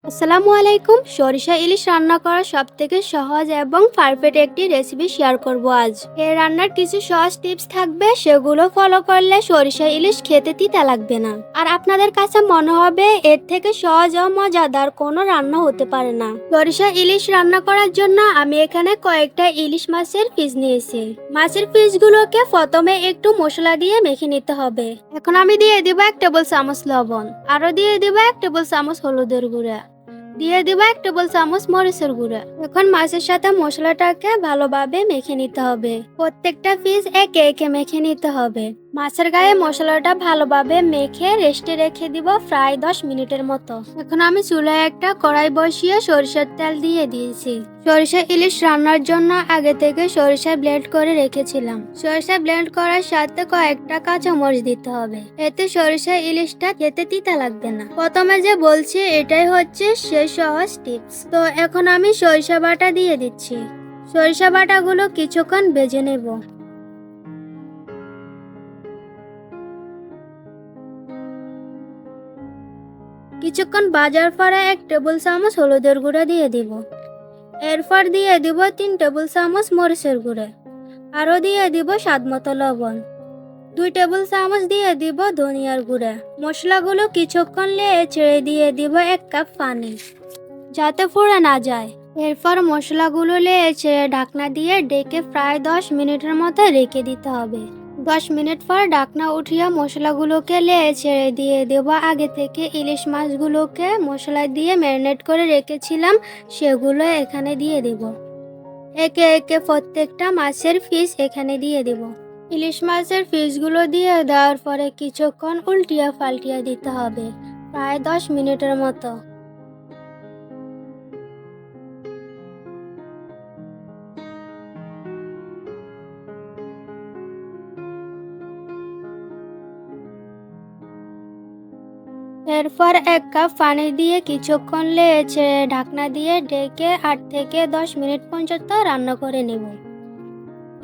আসসালামু আলাইকুম। সরিষা ইলিশ রান্না করা সবথেকে সহজ এবং পারফেক্ট একটি রেসিপি শেয়ার করব আজ। এই রান্নার কিছু সহজ টিপস থাকবে, সেগুলো ফলো করলে সরিষা ইলিশ খেতে তিতা লাগবে না। আর আপনাদের কাছে মনে হবে এর থেকে সহজ ও মজাদার কোনো রান্না হতে পারে না। সরিষা ইলিশ রান্না করার জন্য আমি এখানে কয়েকটা ইলিশ মাছের পিস নিয়েছি। মাছের পিসগুলোকে প্রথমে একটু মশলা দিয়ে মেখে নিতে হবে। এখন আমি দিয়ে দিব 1 টেবিল চামচ লবণ, আরো দিয়ে দিব 1 টেবিল চামচ হলুদের গুঁড়া, দিয়ে দিব 1 টেবিল চামচ মরিচের গুঁড়া। এখন মাছের সাথে মশলাটাকে ভালোভাবে মেখে নিতে হবে। প্রত্যেকটা পিস একে একে মেখে নিতে হবে। মাছের গায়ে মশলাটা ভালোভাবে মেখে রেস্টে রেখে দিব প্রায় 10 মিনিটের মতো। এখন আমি চুলায় একটা কড়াই বসিয়ে সরিষার তেল দিয়ে দিয়েছি। সরিষা ইলিশ রান্নার জন্য আগে থেকে সরিষা ব্লেন্ড করে রেখেছিলাম। সরিষা ব্লেন্ড করার সাথে কয়েকটা কাঁচামরিচ দিতে হবে, এতে সরিষা ইলিশটা খেতে তিতা লাগবে না। প্রথমে যে বলছি এটাই হচ্ছে সেই সহজ টিপস। তো এখন আমি সরিষা বাটা দিয়ে দিচ্ছি। সরিষা বাটাগুলো কিছুক্ষণ ভেজে নেব। কিছুক্ষণ ভাজার পরে 1 টেবিল চামচ হলুদের গুঁড়া দিয়ে দিব। এরপর দিয়ে দিব 3 টেবিল চামচ মরিচের গুঁড়া, আরও দিয়ে দিব স্বাদ মতো লবণ, 2 টেবিল চামচ দিয়ে দিব ধনিয়ার গুঁড়া। মশলাগুলো কিছুক্ষণ নেড়ে ছেড়ে দিয়ে দিব 1 কাপ পানি, যাতে পুড়ে না যায়। এরপর মশলাগুলো নেড়ে ছেড়ে ঢাকনা দিয়ে ঢেকে প্রায় 10 মিনিটের মতো রেখে দিতে হবে। 10 মিনিট পর ঢাকনা উঠিয়ে মশলাগুলোকে নেড়ে ছেড়ে দিয়ে দেব আগে থেকে ইলিশ মাছগুলোকে মশলা দিয়ে ম্যারিনেট করে রেখেছিলাম, সেগুলো এখানে দিয়ে দেব। একে একে প্রত্যেকটা মাছের পিস এখানে দিয়ে দেব। ইলিশ মাছের পিসগুলো দিয়ে দেওয়ার পরে কিছুক্ষণ উল্টিয়ে পাল্টিয়ে দিতে হবে, প্রায় 10 মিনিটের মতো। এরপর 1 কাপ পানি দিয়ে কিছুক্ষণ নেড়ে ছেড়ে ঢাকনা দিয়ে ঢেকে 8 থেকে 10 মিনিট পর্যন্ত রান্না করে নেব।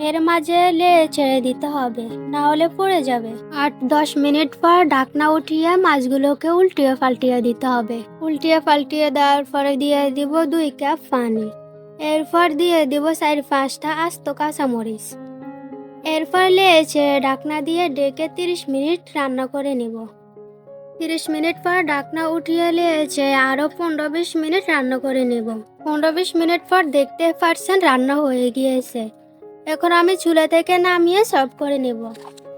এর মাঝে নেড়ে ছেড়ে দিতে হবে, না হলে পুড়ে যাবে। 8-10 মিনিট পর ঢাকনা উঠিয়ে মাছগুলোকে উল্টিয়ে পাল্টিয়ে দিতে হবে। উল্টিয়ে পাল্টিয়ে দেওয়ার পরে দিয়ে দিব 2 কাপ পানি। এরপর দিয়ে দিব 4-5টা আস্ত কাঁচামরিচ। এরপর নেড়ে ছেড়ে ঢাকনা দিয়ে ঢেকে 30 মিনিট রান্না করে নেব। 30 মিনিট পর ঢাকনা উঠিয়ে নিয়েছে, আরো 15-20 মিনিট রান্না করে নেব। 15-20 মিনিট পর দেখতে পারছেন রান্না হয়ে গিয়েছে। এখন আমি চুলা থেকে নামিয়ে সার্ভ করে নেব।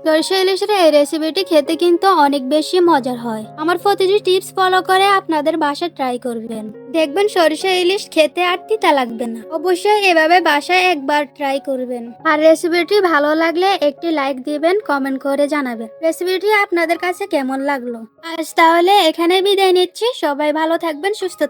সরিষা ইলিশের এই রেসিপিটি খেতে কিন্তু অনেক বেশি মজার হয়। আমার প্রতিটি টিপস ফলো করে আপনাদের বাসায় ট্রাই করবেন, দেখবেন সরিষা ইলিশ খেতে আর তিতা লাগবে না। অবশ্যই এভাবে বাসায় একবার ট্রাই করবেন। আর রেসিপিটি ভালো লাগলে একটি লাইক দিবেন, কমেন্ট করে জানাবেন রেসিপিটি আপনাদের কাছে কেমন লাগলো। আজ তাহলে এখানে বিদায় নিচ্ছি। সবাই ভালো থাকবেন, সুস্থ থাকবেন।